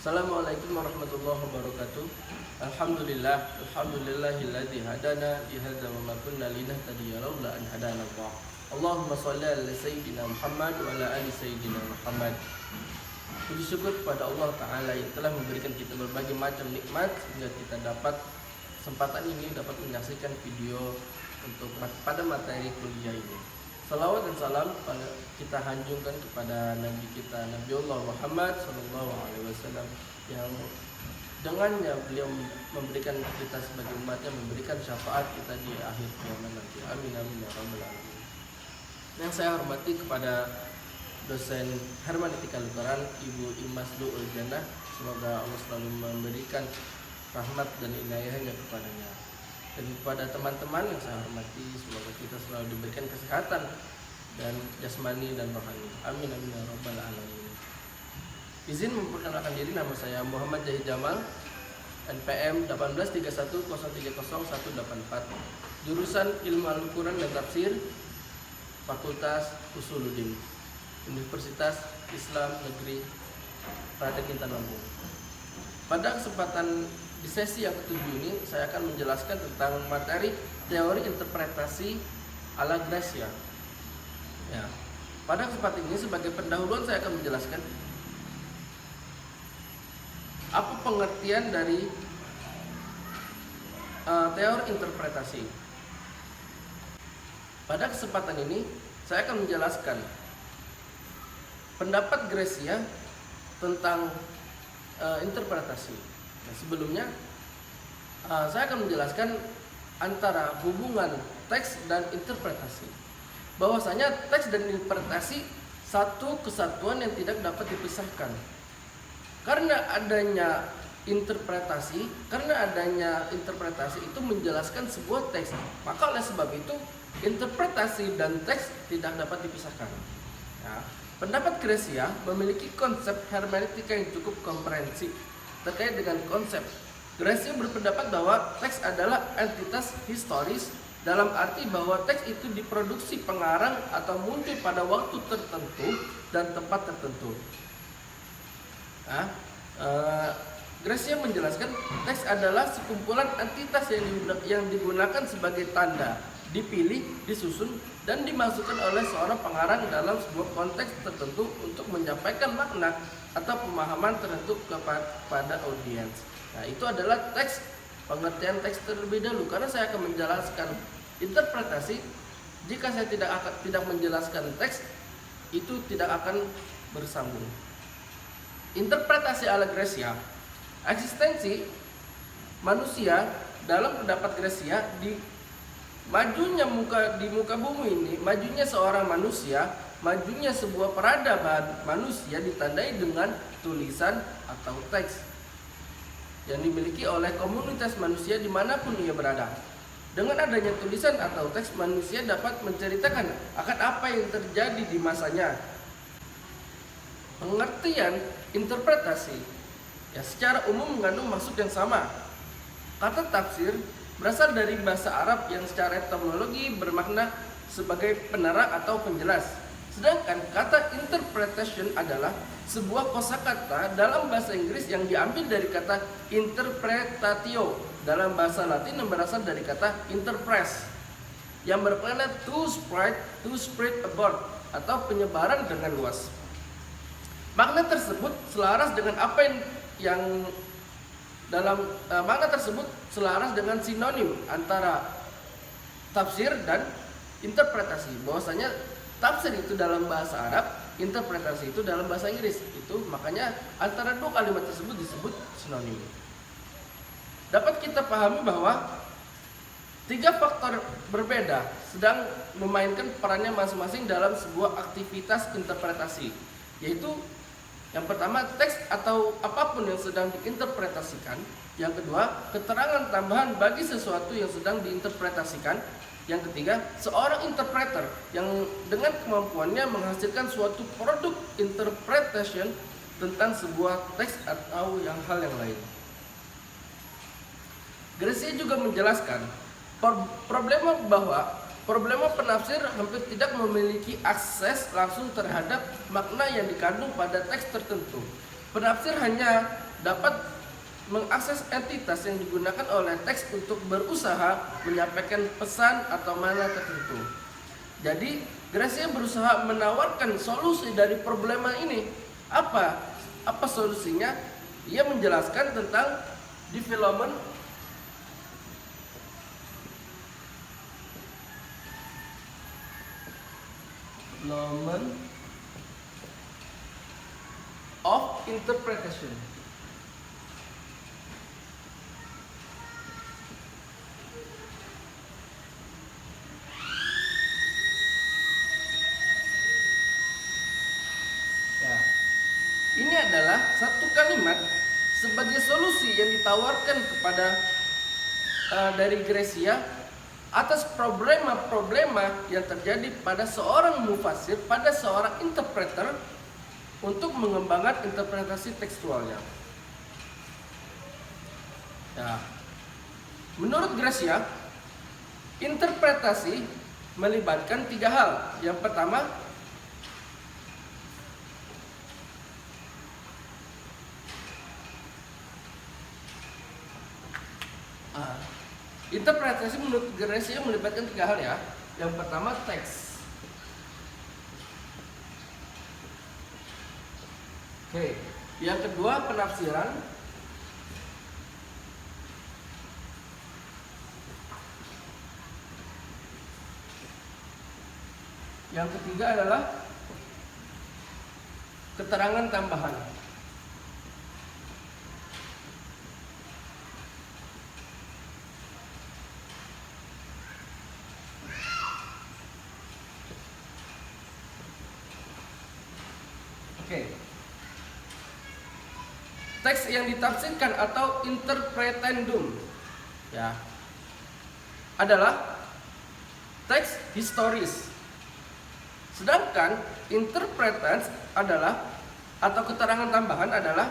Assalamualaikum warahmatullahi wabarakatuh. Alhamdulillahilladzi hadana li hadza wa ma kunna linahtadiya laula an hadana Allah. Allahumma shalli ala sayyidina Muhammad wa ala ali sayyidina Muhammad. Puji syukur kepada Allah Ta'ala yang telah memberikan kita berbagai macam nikmat sehingga kita dapat kesempatan ini dapat menyaksikan video untuk pada materi kuliah ini. Salawat dan salam kita hanjungkan kepada Nabi kita Nabiullah Muhammad SAW yang dengannya beliau memberikan kita sebagai umatnya, memberikan syafaat kita di akhir kiamat nanti. Amin amin ya rabbal alamin. Yang saya hormati kepada dosen Hermeneutika Lutheran Ibu Imas Du'ul Jannah, semoga Allah selalu memberikan rahmat dan inayahnya kepadanya. Dan kepada teman-teman yang saya hormati, semoga kita selalu diberikan kesehatan dan jasmani dan rohani. Amin amin ya rabbal alamin. Izin memperkenalkan diri, nama saya Muhammad Zahid Jamal, NPM 183130134, jurusan Ilmu Al-Quran dan Tafsir, Fakultas Usuluddin, Universitas Islam Negeri Raden Intan Lampung. Pada kesempatan di sesi yang ke-7 ini saya akan menjelaskan tentang materi teori interpretasi ala Gracia. Ya. Pada kesempatan ini sebagai pendahuluan saya akan menjelaskan apa pengertian dari teori interpretasi. Pada kesempatan ini saya akan menjelaskan pendapat Gracia tentang interpretasi. Nah, sebelumnya saya akan menjelaskan antara hubungan teks dan interpretasi. Bahwasanya teks dan interpretasi satu kesatuan yang tidak dapat dipisahkan. Karena adanya interpretasi itu menjelaskan sebuah teks. Maka oleh sebab itu interpretasi dan teks tidak dapat dipisahkan. Ya. Pendapat Gracia memiliki konsep hermeneutika yang cukup komprehensif terkait dengan konsep. Gracia berpendapat bahwa teks adalah entitas historis dalam arti bahwa teks itu diproduksi pengarang atau muncul pada waktu tertentu dan tempat tertentu. Gracia menjelaskan teks adalah sekumpulan entitas yang digunakan sebagai tanda, dipilih, disusun, dan dimasukkan oleh seorang pengarang dalam sebuah konteks tertentu untuk menyampaikan makna atau pemahaman tertentu kepada audiens. Nah, itu adalah teks, pengertian teks terlebih dahulu. Karena saya akan menjelaskan interpretasi, jika saya tidak menjelaskan teks, itu tidak akan bersambung. Interpretasi ala Gracia, eksistensi manusia dalam pendapat Gracia di muka bumi ini, majunya seorang manusia, majunya sebuah peradaban manusia ditandai dengan tulisan atau teks yang dimiliki oleh komunitas manusia dimanapun ia berada. Dengan adanya tulisan atau teks, manusia dapat menceritakan akan apa yang terjadi di masanya. Pengertian interpretasi secara umum mengandung maksud yang sama. Kata tafsir berasal dari bahasa Arab yang secara etimologi bermakna sebagai penerang atau penjelas. Sedangkan kata interpretation adalah sebuah kosakata dalam bahasa Inggris yang diambil dari kata interpretatio dalam bahasa Latin yang berasal dari kata interpres yang bermakna to spread abroad atau penyebaran dengan luas. Makna tersebut selaras dengan makna tersebut selaras dengan sinonim antara tafsir dan interpretasi. Bahwasanya tafsir itu dalam bahasa Arab, interpretasi itu dalam bahasa Inggris. Itu makanya antara dua kalimat tersebut disebut sinonim. Dapat kita pahami bahwa tiga faktor berbeda sedang memainkan perannya masing-masing dalam sebuah aktivitas interpretasi, yaitu yang pertama, teks atau apapun yang sedang diinterpretasikan. Yang kedua, keterangan tambahan bagi sesuatu yang sedang diinterpretasikan. Yang ketiga, seorang interpreter yang dengan kemampuannya menghasilkan suatu produk interpretation tentang sebuah teks atau hal yang lain. Gracia juga menjelaskan problema penafsir hampir tidak memiliki akses langsung terhadap makna yang dikandung pada teks tertentu. Penafsir hanya dapat mengakses entitas yang digunakan oleh teks untuk berusaha menyampaikan pesan atau makna tertentu. Jadi Gracia berusaha menawarkan solusi dari problema ini. Apa solusinya? Ia menjelaskan tentang development of interpretation. Ini adalah satu kalimat sebagai solusi yang ditawarkan kepada dari Gracia atas problema-problema yang terjadi pada seorang mufasir, pada seorang interpreter untuk mengembangkan interpretasi tekstualnya. Ya. Menurut Gracia, interpretasi melibatkan 3 hal. Yang pertama, interpretasi menurut Gracia melibatkan 3 hal ya. Yang pertama teks. Oke. Yang kedua penafsiran. Yang ketiga adalah keterangan tambahan. Oke. Teks yang ditafsirkan atau interpretandum ya adalah teks historis. Sedangkan interpretans adalah atau keterangan tambahan adalah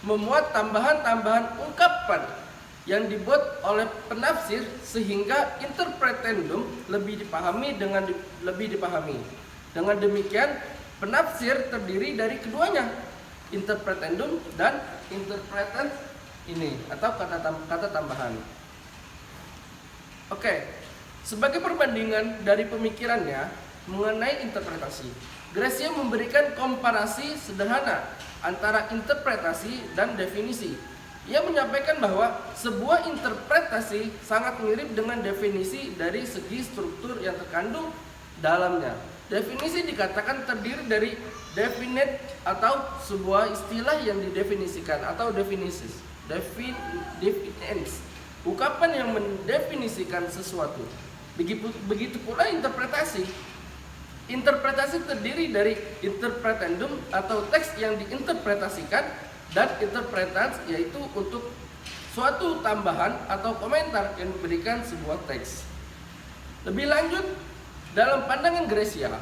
memuat tambahan-tambahan ungkapan yang dibuat oleh penafsir sehingga interpretandum lebih dipahami. Dengan demikian penafsir terdiri dari keduanya, interpretandum dan interpretans ini atau kata tambahan. Oke, sebagai perbandingan dari pemikirannya mengenai interpretasi, Gracia memberikan komparasi sederhana antara interpretasi dan definisi. Ia menyampaikan bahwa sebuah interpretasi sangat mirip dengan definisi dari segi struktur yang terkandung dalamnya. Definisi dikatakan terdiri dari definite atau sebuah istilah yang didefinisikan atau definitions. Definitens, ungkapan yang mendefinisikan sesuatu. Begitu pula interpretasi. Interpretasi terdiri dari interpretandum atau teks yang diinterpretasikan dan interpretans, yaitu untuk suatu tambahan atau komentar yang diberikan sebuah teks. Lebih lanjut, dalam pandangan Gracia,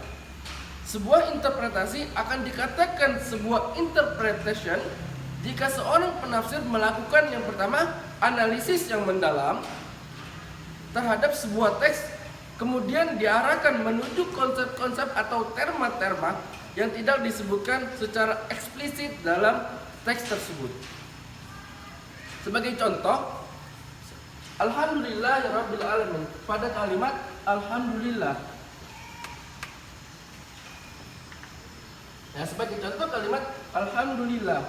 sebuah interpretasi akan dikatakan sebuah interpretation jika seorang penafsir melakukan yang pertama analisis yang mendalam terhadap sebuah teks, kemudian diarahkan menuju konsep-konsep atau terma-terma yang tidak disebutkan secara eksplisit dalam teks tersebut. Sebagai contoh, Alhamdulillahirabbil alamin, pada kalimat alhamdulillah. Ya, sebagai contoh kalimat alhamdulillah.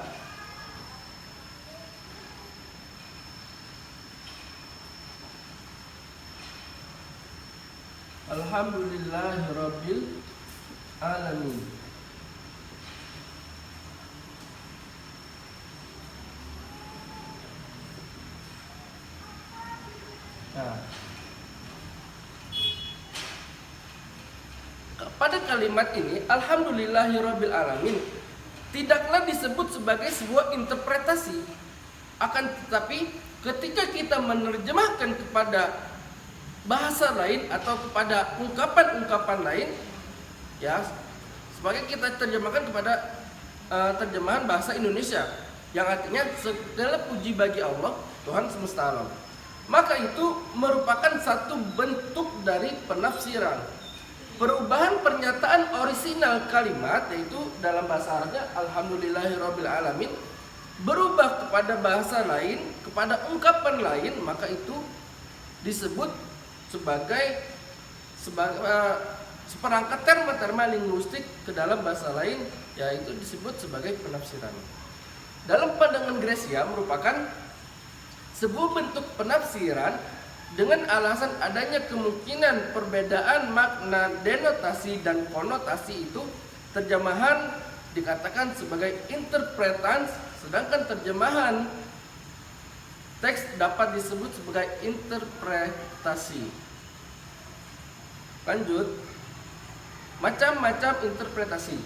Alhamdulillahirabbil alamin. Nah, pada kalimat ini alhamdulillahirabbil alamin tidaklah disebut sebagai sebuah interpretasi. Akan tetapi ketika kita menerjemahkan kepada bahasa lain atau kepada ungkapan-ungkapan lain, ya, sebagai kita terjemahkan kepada terjemahan bahasa Indonesia yang artinya segala puji bagi Allah Tuhan semesta alam, maka itu merupakan satu bentuk dari penafsiran. Perubahan pernyataan orisinal kalimat, yaitu dalam bahasa Arabnya alhamdulillahirabbil alamin, berubah kepada bahasa lain, kepada ungkapan lain, maka itu disebut sebagai seperangkat terma-terma linguistik ke dalam bahasa lain, yaitu disebut sebagai penafsiran. Dalam pandangan Gracia merupakan sebuah bentuk penafsiran dengan alasan adanya kemungkinan perbedaan makna denotasi dan konotasi itu. Terjemahan dikatakan sebagai interpretans, sedangkan terjemahan teks dapat disebut sebagai interpretasi. Lanjut, macam-macam interpretasi.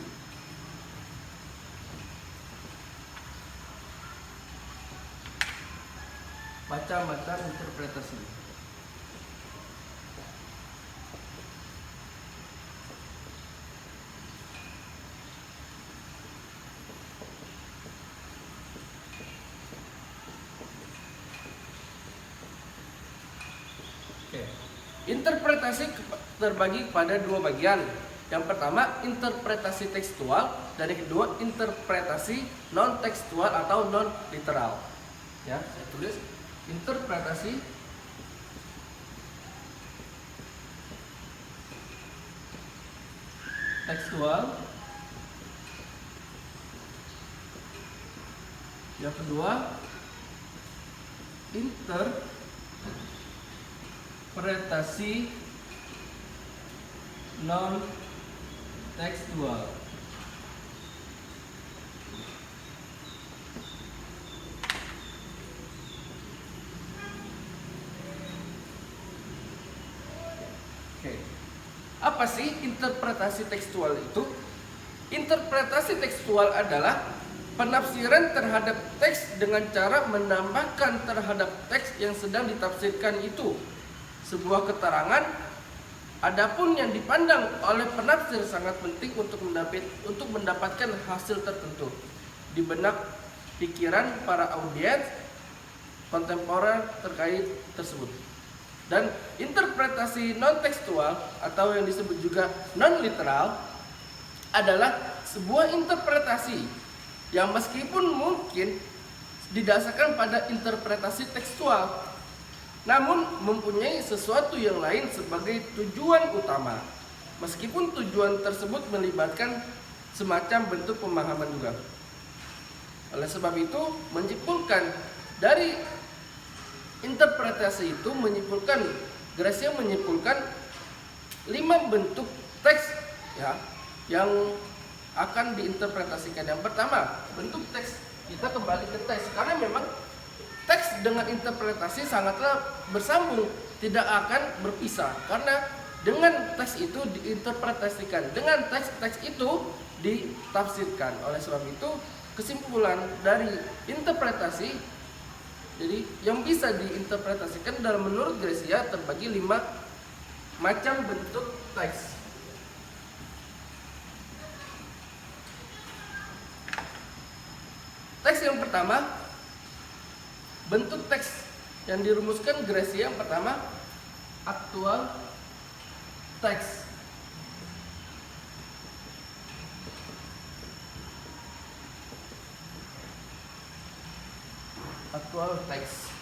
Macam-macam interpretasi. Interpretasi terbagi pada dua bagian. Yang pertama interpretasi tekstual dan yang kedua interpretasi non tekstual atau non literal. Ya, saya tulis interpretasi tekstual. Yang kedua interpretasi non tekstual. Oke. Apa sih interpretasi tekstual itu? Interpretasi tekstual adalah penafsiran terhadap teks dengan cara menambahkan terhadap teks yang sedang ditafsirkan itu sebuah keterangan. Adapun yang dipandang oleh penafsir sangat penting untuk mendapatkan hasil tertentu di benak pikiran para audiens kontemporer terkait tersebut. Dan interpretasi non tekstual atau yang disebut juga non literal adalah sebuah interpretasi yang meskipun mungkin didasarkan pada interpretasi tekstual, namun mempunyai sesuatu yang lain sebagai tujuan utama, meskipun tujuan tersebut melibatkan semacam bentuk pemahaman juga. Oleh sebab itu, menyimpulkan dari interpretasi itu Gracia menyimpulkan 5 bentuk teks ya yang akan diinterpretasikan. Yang pertama, bentuk teks. Kita kembali ke teks karena memang teks dengan interpretasi sangatlah bersambung, tidak akan berpisah. Karena dengan teks itu diinterpretasikan, dengan teks itu ditafsirkan. Oleh sebab itu, kesimpulan dari interpretasi, jadi yang bisa diinterpretasikan dalam menurut Gracia terbagi 5 macam bentuk teks. Teks yang pertama, bentuk teks yang dirumuskan Gracia yang pertama, aktual teks. Aktual teks.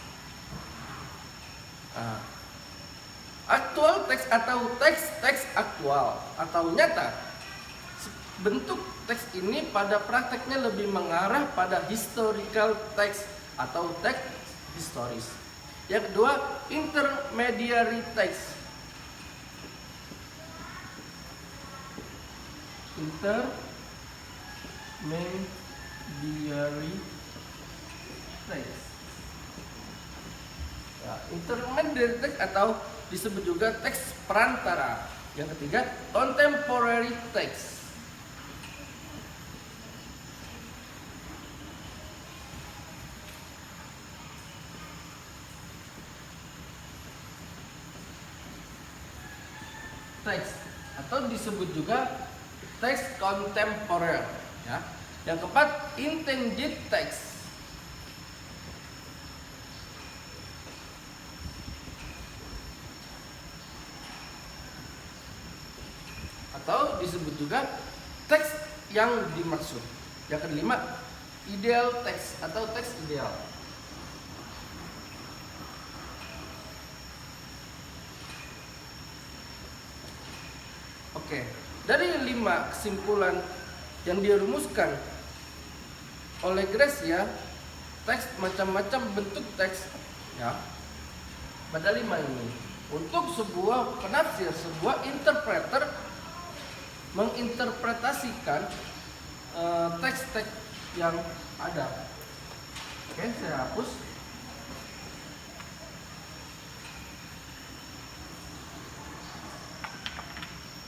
Aktual teks atau teks aktual atau nyata. Bentuk teks ini pada prakteknya lebih mengarah pada historical text atau teks historis. Yang kedua, intermediary text. Intermediary text. Ya, intermediary text atau disebut juga teks perantara. Yang ketiga, contemporary text. Teks atau disebut juga teks kontemporer ya. Yang keempat, intended text. Atau disebut juga teks yang dimaksud. Yang kelima, ideal teks atau teks ideal. Oke, dari 5 kesimpulan yang dirumuskan oleh Gracia, teks macam-macam bentuk teks ya. Pada 5 ini, untuk sebuah penafsir, sebuah interpreter menginterpretasikan teks-teks yang ada. Oke, saya hapus.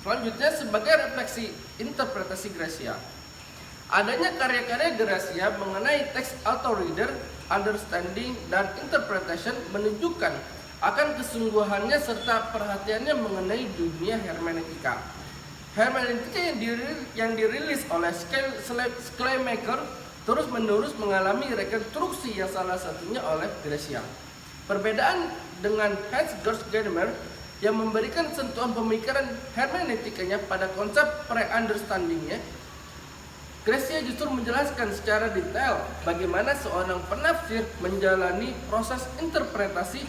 Selanjutnya, sebagai refleksi interpretasi Gracia, adanya karya-karya Gracia mengenai teks auto reader, understanding, dan interpretation menunjukkan akan kesungguhannya serta perhatiannya mengenai dunia hermeneutika. Hermeneutika yang dirilis oleh Schleiermacher terus-menerus mengalami rekonstruksi yang salah satunya oleh Gracia. Perbedaan dengan Hans-Georg Gadamer yang memberikan sentuhan pemikiran hermeneutikanya pada konsep pre-understandingnya, Gracia justru menjelaskan secara detail bagaimana seorang penafsir menjalani proses interpretasi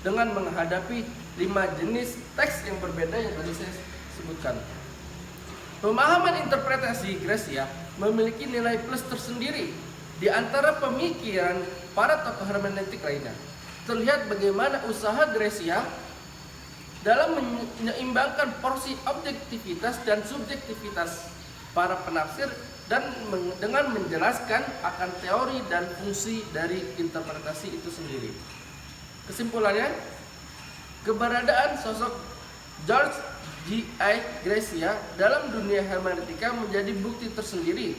dengan menghadapi 5 jenis teks yang berbeda yang tadi saya sebutkan. Pemahaman interpretasi Gracia memiliki nilai plus tersendiri di antara pemikiran para tokoh hermeneutik lainnya. Terlihat bagaimana usaha Gracia dalam menyeimbangkan porsi objektivitas dan subjektivitas para penafsir dan dengan menjelaskan akan teori dan fungsi dari interpretasi itu sendiri. Kesimpulannya, keberadaan sosok George G.I. Gracia dalam dunia hermeneutika menjadi bukti tersendiri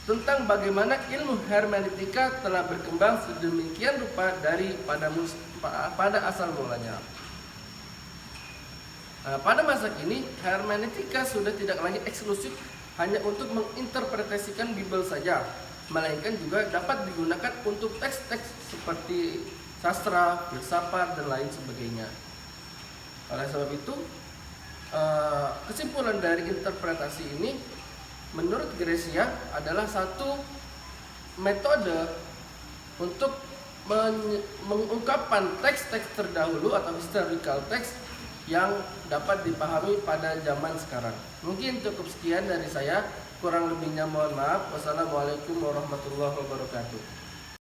tentang bagaimana ilmu hermeneutika telah berkembang sedemikian rupa pada asal mulanya. Pada masa kini, hermeneutika sudah tidak lagi eksklusif hanya untuk menginterpretasikan Bible saja, melainkan juga dapat digunakan untuk teks-teks seperti sastra, filsafat, dan lain sebagainya. Oleh sebab itu, kesimpulan dari interpretasi ini menurut Gracia adalah satu metode untuk mengungkapkan teks-teks terdahulu atau historical text yang dapat dipahami pada zaman sekarang. Mungkin cukup sekian dari saya, kurang lebihnya mohon maaf. Wassalamualaikum warahmatullahi wabarakatuh.